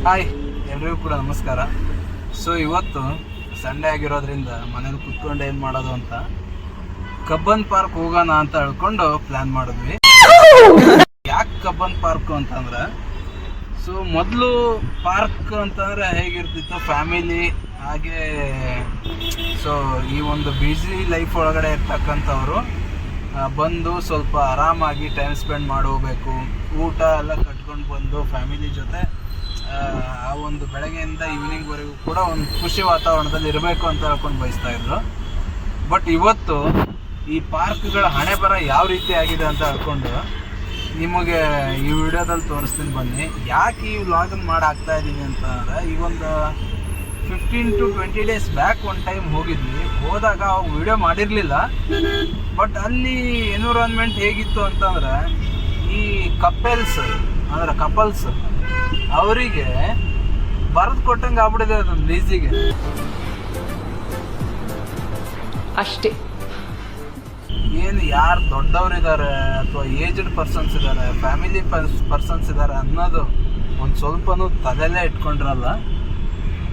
Hi ಎಲ್ರಿಗೂ ಕೂಡ ನಮಸ್ಕಾರ. ಸೊ ಇವತ್ತು ಸಂಡೇ ಆಗಿರೋದ್ರಿಂದ ಮನೇಲಿ ಕುತ್ಕೊಂಡು ಏನು ಮಾಡೋದು ಅಂತ ಕಬ್ಬನ್ ಪಾರ್ಕ್ ಹೋಗೋಣ ಅಂತ ಹೇಳ್ಕೊಂಡು ಪ್ಲ್ಯಾನ್ ಮಾಡಿದ್ವಿ. ಯಾಕೆ ಕಬ್ಬನ್ ಪಾರ್ಕ್ ಅಂತಂದ್ರೆ, ಸೊ ಮೊದಲು ಪಾರ್ಕ್ ಅಂತಂದರೆ ಹೇಗಿರ್ತಿತ್ತು, ಫ್ಯಾಮಿಲಿ ಹಾಗೆ ಸೊ ಈ ಒಂದು ಬ್ಯುಸಿ ಲೈಫ್ ಒಳಗಡೆ ಇರ್ತಕ್ಕಂಥವ್ರು ಬಂದು ಸ್ವಲ್ಪ ಆರಾಮಾಗಿ ಟೈಮ್ ಸ್ಪೆಂಡ್ ಮಾಡೋಬೇಕು, ಊಟ ಎಲ್ಲ ಕಟ್ಕೊಂಡು ಬಂದು ಫ್ಯಾಮಿಲಿ ಜೊತೆ ಆ ಒಂದು ಬೆಳಗ್ಗೆಯಿಂದ ಈವ್ನಿಂಗ್ವರೆಗೂ ಕೂಡ ಒಂದು ಖುಷಿ ವಾತಾವರಣದಲ್ಲಿ ಇರಬೇಕು ಅಂತ ಹೇಳ್ಕೊಂಡು ಬಯಸ್ತಾ ಇದ್ರು. ಬಟ್ ಇವತ್ತು ಈ ಪಾರ್ಕ್ಗಳ ಹಣೆ ಬರ ಯಾವ ರೀತಿ ಆಗಿದೆ ಅಂತ ಹೇಳ್ಕೊಂಡು ನಿಮಗೆ ಈ ವಿಡಿಯೋದಲ್ಲಿ ತೋರಿಸ್ತೀನಿ ಬನ್ನಿ. ಯಾಕೆ ಈ ವ್ಲಾಗನ್ನು ಮಾಡಾಕ್ತಾ ಇದ್ದೀನಿ ಅಂತಂದರೆ, ಈ ಒಂದು 15 to 20 days ಬ್ಯಾಕ್ ಒಂದು ಟೈಮ್ ಹೋಗಿದ್ವಿ. ಹೋದಾಗ ಅವಾಗ ವಿಡಿಯೋ ಮಾಡಿರಲಿಲ್ಲ. ಬಟ್ ಅಲ್ಲಿ ಎನ್ವಿರಾನ್ಮೆಂಟ್ ಹೇಗಿತ್ತು ಅಂತಂದರೆ, ಈ ಕಪಲ್ಸ್ ಅವರಿಗೆ ಬರೆದು ಕೊಟ್ಟಂಗೆ ಆಗ್ಬಿಟ್ಟಿದೆ ಅದೊಂದು ಲೀಸಿಗೆ ಅಷ್ಟೇ. ಏನು ಯಾರು ದೊಡ್ಡವರಿದ್ದಾರೆ ಅಥವಾ ಏಜ್ಡ್ ಪರ್ಸನ್ಸ್ ಇದ್ದಾರೆ, ಫ್ಯಾಮಿಲಿ ಪರ್ಸನ್ಸ್ ಇದ್ದಾರೆ ಅನ್ನೋದು ಒಂದು ಸ್ವಲ್ಪನೂ ತಲೆಯಲ್ಲೇ ಇಟ್ಕೊಂಡ್ರಲ್ಲ.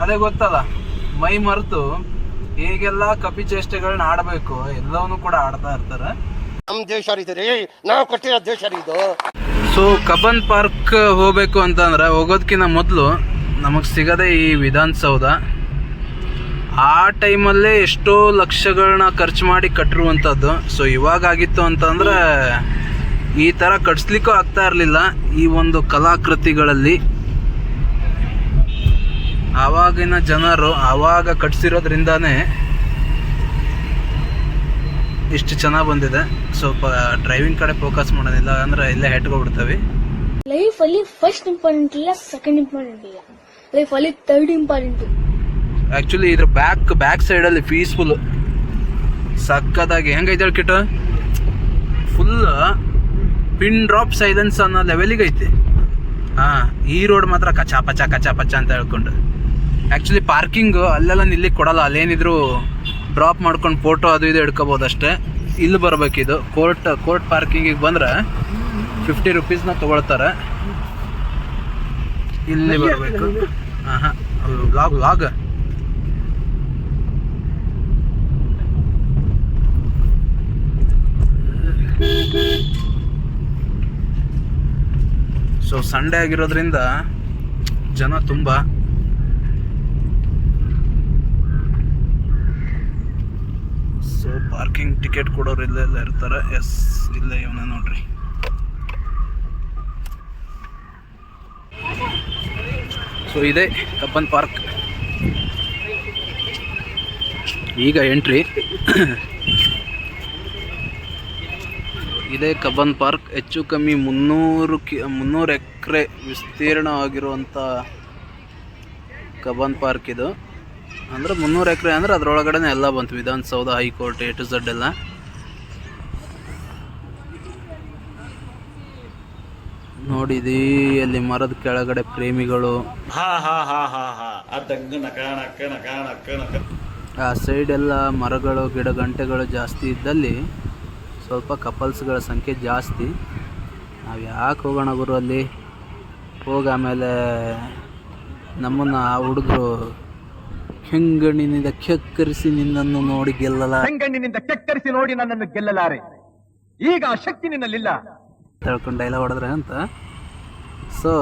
ಅದೇ ಗೊತ್ತಲ್ಲ, ಮೈ ಮರೆತು ಹೇಗೆಲ್ಲ ಕಪಿ ಚೇಷ್ಟೆಗಳನ್ನ ಆಡಬೇಕು ಎಲ್ಲವನ್ನೂ ಕೂಡ ಆಡ್ತಾ ಇರ್ತಾರೆ. ನಮ್ಮ ದೇಶ ನಾವು ಕಟ್ಟಿರೋ ದೇಶ ಇದು. ಸೊ ಕಬ್ಬನ್ ಪಾರ್ಕ್ ಹೋಗಬೇಕು ಅಂತಂದ್ರೆ ಹೋಗೋದಕ್ಕಿಂತ ಮೊದಲು ನಮಗೆ ಸಿಗದೆ ಈ ವಿಧಾನಸೌಧ. ಆ ಟೈಮಲ್ಲೇ ಎಷ್ಟೋ ಲಕ್ಷಗಳನ್ನ ಖರ್ಚು ಮಾಡಿ ಕಟ್ಟಿರುವಂಥದ್ದು. ಸೊ ಇವಾಗಾಗಿತ್ತು ಅಂತಂದರೆ ಈ ಥರ ಕಟ್ಸ್ಲಿಕ್ಕೂ ಆಗ್ತಾ ಇರಲಿಲ್ಲ. ಈ ಒಂದು ಕಲಾಕೃತಿಗಳಲ್ಲಿ ಆವಾಗಿನ ಜನರು ಆವಾಗ ಕಟ್ಸಿರೋದ್ರಿಂದಾನೇ ಇಷ್ಟು ಚೆನ್ನಾಗಿ ಬಂದಿದೆ. ಸ್ವಲ್ಪ ಡ್ರೈವಿಂಗ್ ಕಡೆ ಫೋಕಸ್ ಮಾಡೋದಿಲ್ಲ ಅಂದ್ರೆ ಇಲ್ಲೇ ಹೆಟ್ಕೊಬಿಡ್ತವೆ. ಲೈಫಲ್ಲಿ ಫಸ್ಟ್ ಇಂಪಾರ್ಟೆಂಟ್ ಇಲ್ಲ, ಸೆಕೆಂಡ್ ಇಂಪಾರ್ಟೆಂಟ್ ಇಲ್ಲ, ಲೈಫಲ್ಲಿ ಥರ್ಡ್ ಇಂಪಾರ್ಟೆಂಟ್. ಆ್ಯಕ್ಚುಲಿ ಇದ್ರ ಬ್ಯಾಕ್ ಸೈಡಲ್ಲಿ ಪೀಸ್ಫುಲ್ ಸಕ್ಕದಾಗಿ ಹೆಂಗೈತೆ ಕಿಟ, ಫುಲ್ ಪಿನ್ ಡ್ರಾಪ್ ಸೈಲೆನ್ಸ್ ಅನ್ನೋ ಲೆವೆಲಿಗೆ ಐತಿ. ಈ ರೋಡ್ ಮಾತ್ರ ಕಚಾ ಪಚ ಅಂತ ಹೇಳ್ಕೊಂಡು. ಆ್ಯಕ್ಚುಲಿ ಪಾರ್ಕಿಂಗು ಅಲ್ಲೆಲ್ಲ ನಿಲ್ಲಿಕ್ಕೆ ಕೊಡಲ್ಲ. ಅಲ್ಲೇನಿದ್ರು ಡ್ರಾಪ್ ಮಾಡ್ಕೊಂಡು ಫೋಟೋ ಅದು ಇದು ಹಿಡ್ಕೋಬೋದು ಅಷ್ಟೇ. ಇಲ್ಲಿ ಬರಬೇಕಿದು ಕೋರ್ಟ್ ಪಾರ್ಕಿಂಗಿಗೆ ಬಂದರೆ 50 ರೂಪೀಸ್ನ ತೊಗೊಳ್ತಾರೆ. ಇಲ್ಲಿ ಬರಬೇಕು. ವ್ಲಾಗ್ ಸೊ ಸಂಡೇ ಆಗಿರೋದ್ರಿಂದ ಜನ ತುಂಬ. ಸೊ ಪಾರ್ಕಿಂಗ್ ಟಿಕೆಟ್ ಕೊಡೋರು ಇಲ್ಲೆಲ್ಲ ಇರ್ತಾರೆ. ಎಸ್, ಇಲ್ಲೇ ಇವನ ನೋಡ್ರಿ. ಸೊ ಇದೆ ಕಬ್ಬನ್ ಪಾರ್ಕ್. ಈಗ ಎಂಟ್ರಿ. ಇದೇ ಕಬ್ಬನ್ ಪಾರ್ಕ್. ಹೆಚ್ಚು ಕಮ್ಮಿ 300 ಎಕರೆ ವಿಸ್ತೀರ್ಣ ಆಗಿರುವಂಥ ಕಬ್ಬನ್ ಪಾರ್ಕ್ ಇದು. ಅಂದರೆ 300 ಎಕರೆ ಅಂದರೆ ಅದರೊಳಗಡೆ ಎಲ್ಲ ಬಂತು, Vidhana Soudha, high court, A to Z ಎಲ್ಲ. ನೋಡಿದಿ ಅಲ್ಲಿ ಮರದ ಕೆಳಗಡೆ ಪ್ರೇಮಿಗಳು, ಆ ಸೈಡ್ ಎಲ್ಲ ಮರಗಳು ಗಿಡ ಗಂಟೆಗಳು ಜಾಸ್ತಿ ಇದ್ದಲ್ಲಿ ಸ್ವಲ್ಪ ಕಪಲ್ಸ್ಗಳ ಸಂಖ್ಯೆ ಜಾಸ್ತಿ. ನಾವು ಯಾಕೆ ಹೋಗೋಣ ಗುರು ಅಲ್ಲಿ ಹೋಗಿ ಆಮೇಲೆ ನಮ್ಮನ್ನು ಆ ಹುಡುಗರು ಹೆಂಗಣ್ಣಿನಿಂದ ಕೆಕ್ಕರಿಸಿ ನಿನ್ನನ್ನು ನೋಡಿ ಗೆಲ್ಲಲ್ಲ, ಹೆಂಗಣ್ಣಿನಿಂದ ಕೆಕ್ಕರಿಸಿ ನೋಡಿ ನನ್ನನ್ನು ಗೆಲ್ಲಲಾರೆ, ಈಗ ಆ ಶಕ್ತಿ ನಿನ್ನಲ್ಲಿಲ್ಲ ಹೇಳ್ಕೊಂಡು ಡೈಲಾಗ್ ಹೊಡೆದ್ರೆ ಅಂತ. ಸೊ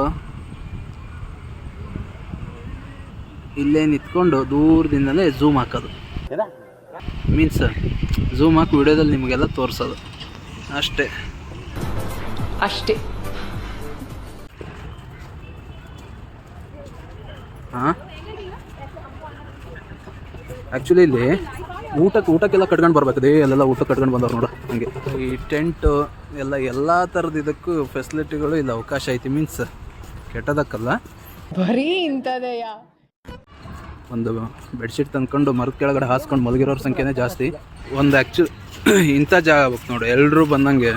ಇಲ್ಲೇ ನಿಂತ್ಕೊಂಡು ದೂರದಿಂದಲೇ ಝೂಮ್ ಹಾಕೋದು, ಮೀನ್ಸ್ ಝೂಮ್ ಹಾಕಿ ವಿಡಿಯೋದಲ್ಲಿ ನಿಮಗೆಲ್ಲ ತೋರಿಸೋದು ಅಷ್ಟೇ. ಆ್ಯಕ್ಚುಲಿ ಇಲ್ಲಿ ಊಟಕ್ಕೆಲ್ಲ ಕಟ್ಕೊಂಡು ಬರ್ಬೇಕು. ಅಲ್ಲೆಲ್ಲ ಊಟ ಕಟ್ಕೊಂಡು ಬಂದವ್ರು ನೋಡು. ಹಂಗೆ ಈ ಟೆಂಟು ಎಲ್ಲ ಥರದ ಇದಕ್ಕೂ ಫೆಸಿಲಿಟಿಗಳು ಇಲ್ಲಿ ಅವಕಾಶ ಐತಿ. ಮೀನ್ಸ್ ಕೆಟ್ಟದಕ್ಕಲ್ಲ, ಬರೀ ಇಂಥದೆಯಾ. ಒಂದು ಬೆಡ್ಶೀಟ್ ತಂದ್ಕೊಂಡು ಮರದ ಕೆಳಗಡೆ ಹಾಸ್ಕೊಂಡು ಮಲಗಿರೋರ ಸಂಖ್ಯೆನೇ ಜಾಸ್ತಿ. ಒಂದು ಇಂಥ ಜಾಗ ಆಗ್ಬೇಕು ನೋಡಿ. ಎಲ್ಲರೂ ಬಂದಂಗೆ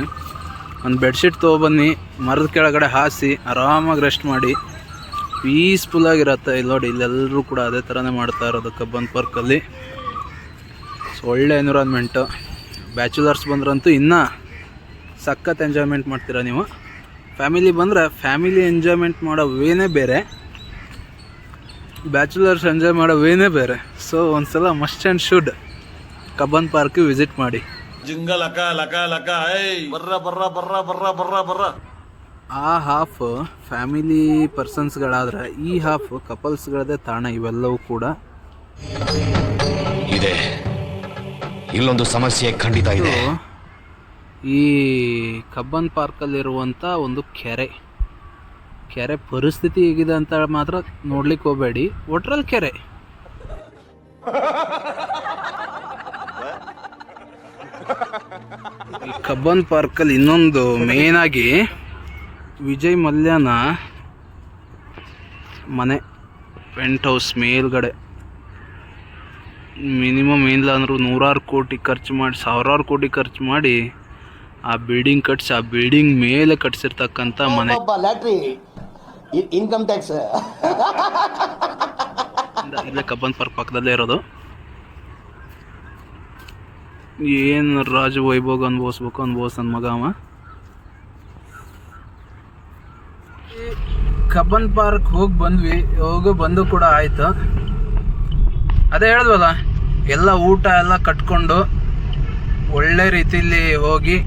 ಒಂದು ಬೆಡ್ಶೀಟ್ ತೊಗೊಬನ್ನಿ, ಮರದ ಕೆಳಗಡೆ ಹಾಸಿ ಆರಾಮಾಗಿ ರೆಸ್ಟ್ ಮಾಡಿ ಪೀಸ್ಫುಲ್ಲಾಗಿರತ್ತೆ. ಇಲ್ಲಿ ನೋಡಿ, ಇಲ್ಲೆಲ್ಲರೂ ಕೂಡ ಅದೇ ಥರನೇ ಮಾಡ್ತಾ ಇರೋದು ಕಬ್ಬನ್ ಪಾರ್ಕಲ್ಲಿ. ಸೊ ಒಳ್ಳೆ ಎನ್ವಿರಾನ್ಮೆಂಟು. ಬ್ಯಾಚುಲರ್ಸ್ ಬಂದ್ರಂತೂ ಇನ್ನೂ ಸಖತ್ ಎಂಜಾಯ್ಮೆಂಟ್ ಮಾಡ್ತೀರಾ ನೀವು. ಫ್ಯಾಮಿಲಿ ಬಂದರೆ ಫ್ಯಾಮಿಲಿ ಎಂಜಾಯ್ಮೆಂಟ್ ಮಾಡೋ ವೇನೇ ಬೇರೆ. ಬ್ಯಾಚುಲರ್ಸ್ ಎಂಜಾಯ್ ಮಾಡೋ ವೇನೇ ಬೇರೆ. ಸೊ ಒಂದ್ಸಲ must and should Cubbon park visit ಮಾಡಿ. ಜಿಂಗಲ್ ಲಕ ಲಕ ಲಕ ಬರ್ರ ಬರ್ರ ಬರ್ರ ಬರ್ರ ಬರ್ರ ಬರ್ರ. ಆ ಹಾಫ್ ಫ್ಯಾಮಿಲಿ ಪರ್ಸನ್ಸ್ಗಳಾದ್ರೆ ಈ ಹಾಫ್ ಕಪಲ್ಸ್ಗಳದೇ ತಾಣ ಇವೆಲ್ಲವೂ ಕೂಡ. ಇದೆ ಇಲ್ಲೊಂದು ಸಮಸ್ಯೆ ಖಂಡಿತ ಇದೆ. ಈ ಕಬ್ಬನ್ ಪಾರ್ಕಲ್ಲಿರುವಂಥ ಒಂದು ಕೆರೆ ಪರಿಸ್ಥಿತಿ ಹೇಗಿದೆ ಅಂತ ಮಾತ್ರ ನೋಡ್ಲಿಕ್ಕೆ ಹೋಗಬೇಡಿ. ಒಟ್ರಲ್ಲಿ ಕೆರೆ ಈ ಕಬ್ಬನ್ ಪಾರ್ಕಲ್ಲಿ ಇನ್ನೊಂದು ಮೇನ್ ಆಗಿ ವಿಜಯ್ ಮಲ್ಯನ ಮನೆ ಪೆಂಟ್ ಹೌಸ್ ಮೇಲ್ಗಡೆ ಮಿನಿಮಮ್ ಏನಿಲ್ಲ ಅಂದರೂ 100 ಕೋಟಿ ಖರ್ಚು ಮಾಡಿ 1000 ಕೋಟಿ ಖರ್ಚು ಮಾಡಿ ಆ ಬಿಲ್ಡಿಂಗ್ ಕಟ್ಸಿ ಆ ಬಿಲ್ಡಿಂಗ್ ಮೇಲೆ ಕಟ್ಸಿರ್ತಕ್ಕಂಥ ಮನೆ. ಇನ್ಕಮ್ ಟ್ಯಾಕ್ಸ್ ಇಲ್ಲೇ ಕಬ್ಬನ್ ಪಾರ್ಕ್ ಪಕ್ಕದಲ್ಲೇ ಇರೋದು. ಏನು ರಾಜ ವೈಭೋಗ ಅನ್ಭವಿಸ್ಬೇಕು ನನ್ನ ಮಗ ಅವ. ಕಬ್ಬನ್ ಪಾರ್ಕ್ ಹೋಗಿ ಬಂದು ಕೂಡ ಆಯ್ತು. ಅದೇ ಹೇಳಿದ್ವಲ್ಲ, ಎಲ್ಲ ಊಟ ಎಲ್ಲ ಕಟ್ಕೊಂಡು ಒಳ್ಳೆ ರೀತಿಯಲ್ಲಿ ಹೋಗಿ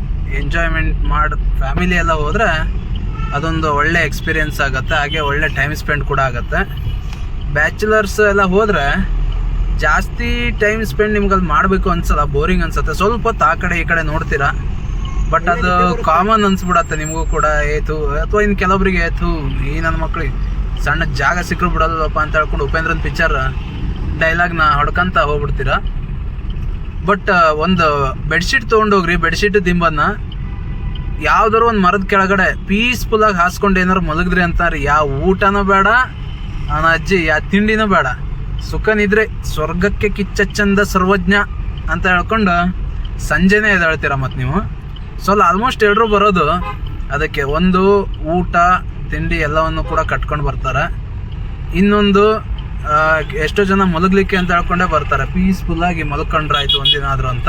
ಎಂಜಾಯ್ಮೆಂಟ್ ಮಾಡಿ ಫ್ಯಾಮಿಲಿ ಎಲ್ಲ ಹೋದರೆ ಅದೊಂದು ಒಳ್ಳೆ ಎಕ್ಸ್ಪೀರಿಯೆನ್ಸ್ ಆಗುತ್ತೆ. ಹಾಗೆ ಒಳ್ಳೆ ಟೈಮ್ ಸ್ಪೆಂಡ್ ಕೂಡ ಆಗುತ್ತೆ. ಬ್ಯಾಚುಲರ್ಸ್ ಎಲ್ಲ ಹೋದರೆ ಜಾಸ್ತಿ ಟೈಮ್ ಸ್ಪೆಂಡ್ ನಿಮ್ಗೆ ಅಲ್ಲಿ ಮಾಡಬೇಕು ಅನ್ಸಲ್ಲ, ಬೋರಿಂಗ್ ಅನ್ಸುತ್ತೆ. ಸ್ವಲ್ಪ ಹೊತ್ತು ಆ ಕಡೆ ಈ ಕಡೆ ನೋಡ್ತೀರಾ, ಬಟ್ ಅದು ಕಾಮನ್ ಅನ್ಸ್ಬಿಡತ್ತೆ ನಿಮಗೂ ಕೂಡ. ಅಥವಾ ಇನ್ನು ಕೆಲವೊಬ್ಬರಿಗೆ ಈ ನನ್ನ ಮಕ್ಳಿಗೆ ಸಣ್ಣ ಜಾಗ ಸಿಕ್ಕರು ಬಿಡೋದಪ್ಪ ಅಂತ ಹೇಳ್ಕೊಂಡು ಉಪೇಂದ್ರನ್ ಪಿಕ್ಚರ್ ಡೈಲಾಗ್ನ ಹೊಡ್ಕೊಂತ ಹೋಗ್ಬಿಡ್ತೀರಾ. ಬಟ್ ಒಂದು ಬೆಡ್ಶೀಟ್ ತೊಗೊಂಡೋಗ್ರಿ, ಬೆಡ್ಶೀಟ್ ದಿಂಬನ್ನ ಯಾವ್ದಾರು ಒಂದು ಮರದ ಕೆಳಗಡೆ ಪೀಸ್ಫುಲ್ಲಾಗಿ ಹಾಸ್ಕೊಂಡು ಏನಾರು ಮಲಗಿದ್ರಿ ಅಂತಾರೆ. ಯಾವ ಊಟನೂ ಬೇಡ ಅಜ್ಜಿ, ಯಾವ ತಿಂಡಿನೂ ಬೇಡ, ಸುಖನಿದ್ರೆ ಸ್ವರ್ಗಕ್ಕೆ ಕಿಚ್ಚಚ್ಚಂದ ಸರ್ವಜ್ಞ ಅಂತ ಹೇಳ್ಕೊಂಡು ಸಂಜೆನೇ ಎದ್ದೇಳ್ತೀರ. ಮತ್ತು ನೀವು ಆಲ್ಮೋಸ್ಟ್ ಎಲ್ಲರೂ ಬರೋದು ಅದಕ್ಕೆ. ಒಂದು ಊಟ ತಿಂಡಿ ಎಲ್ಲವನ್ನು ಕೂಡ ಕಟ್ಕೊಂಡು ಬರ್ತಾರೆ. ಇನ್ನೊಂದು ಎಷ್ಟೋ ಜನ ಮಲಗಲಿಕ್ಕೆ ಅಂತ ಹೇಳ್ಕೊಂಡೇ ಬರ್ತಾರೆ, ಪೀಸ್ಫುಲ್ಲಾಗಿ ಮಲ್ಕೊಂಡ್ರಾಯ್ತು ಒಂದಿನ ಆದರೂ ಅಂತ.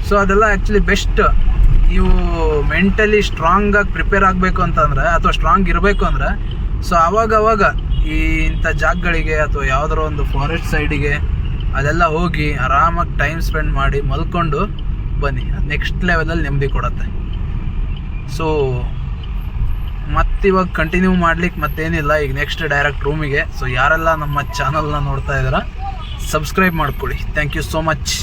ಸೊ ಅದೆಲ್ಲ ಆ್ಯಕ್ಚುಲಿ ಬೆಸ್ಟ್. ನೀವು ಮೆಂಟಲಿ ಸ್ಟ್ರಾಂಗಾಗಿ ಪ್ರಿಪೇರ್ ಆಗಬೇಕು ಅಂತಂದರೆ, ಅಥವಾ ಸ್ಟ್ರಾಂಗ್ ಇರಬೇಕು ಅಂದರೆ, ಸೊ ಆವಾಗ ಈ ಇಂಥ ಜಾಗಗಳಿಗೆ ಅಥವಾ ಯಾವುದಾರೋ ಒಂದು ಫಾರೆಸ್ಟ್ ಸೈಡಿಗೆ ಅದೆಲ್ಲ ಹೋಗಿ ಆರಾಮಾಗಿ ಟೈಮ್ ಸ್ಪೆಂಡ್ ಮಾಡಿ ಮಲ್ಕೊಂಡು ಬನ್ನಿ. ಅದು ನೆಕ್ಸ್ಟ್ ಲೆವೆಲಲ್ಲಿ ನೆಮ್ಮದಿ ಕೊಡುತ್ತೆ. ಸೊ ಮತ್ತಿವಾಗ ಕಂಟಿನ್ಯೂ ಮಾಡ್ಲಿಕ್ಕೆ ಮತ್ತೇನಿಲ್ಲ, ಈಗ ನೆಕ್ಸ್ಟ್ ಡೈರೆಕ್ಟ್ ರೂಮಿಗೆ. ಸೊ ಯಾರೆಲ್ಲ ನಮ್ಮ ಚಾನಲ್ನ ನೋಡ್ತಾ ಇದ್ದೀರಾ, ಸಬ್ಸ್ಕ್ರೈಬ್ ಮಾಡ್ಕೊಳ್ಳಿ. Thank you so much.